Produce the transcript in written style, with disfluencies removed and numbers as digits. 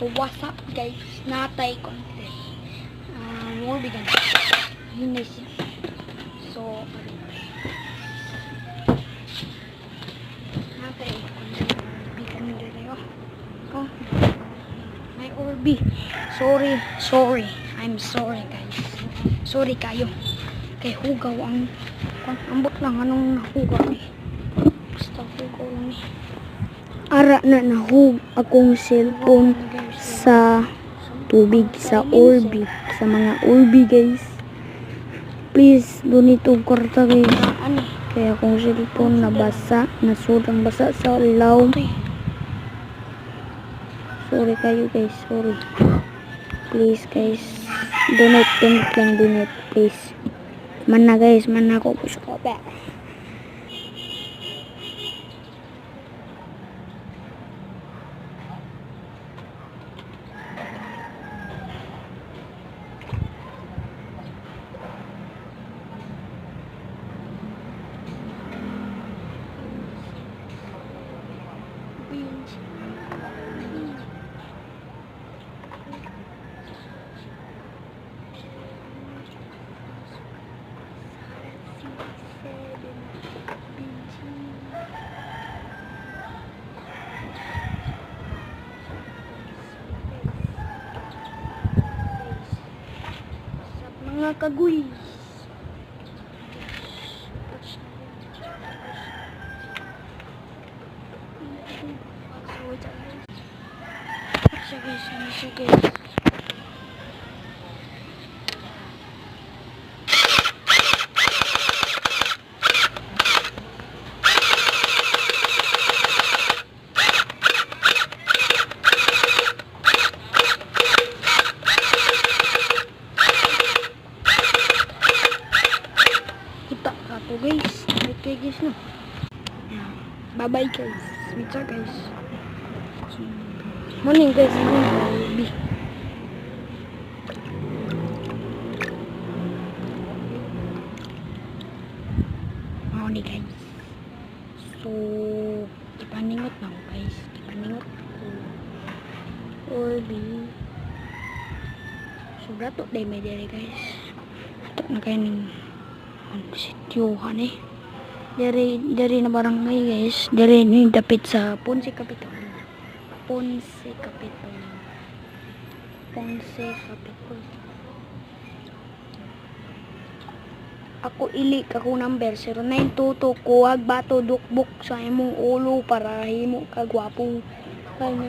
So what's up guys? Natay konti. More bigan. Yun na siya. So natay konti. Bigan nila yun. Oh. May Orbi. Sorry. I'm sorry guys. Sorry kayo. Kay hugaw ang ambot lang anong nahugaw eh. Basta hugaw lang eh. Ara na nahug akong cellphone sa tubig, sa Orbi, sa mga Orbi guys. Please, donate og kwarta guys. Kaya akong cellphone nabasa, nasudang basa sa law. Sorry kayo guys, sorry. Please guys, donate lang, please. Mana guys, mana ako po sa kope. Mga kaguy. So guys. Kita ka to guys. Okay guys no. Bye bye guys. What's up guys? Morning guys. Morning. Morning guys. So ipaningot na ako guys. Ipaningot ko. Orbi. So brato day may dere guys. Ato na kayo ng sityohan eh. Dere na barangay guys. Dere ni dapit sa Ponce Capital. Ponce Capital. Ako ilik ako number 0922 kuwag bato dukbuk sa imong ulo para himo ka gwapo. Kanya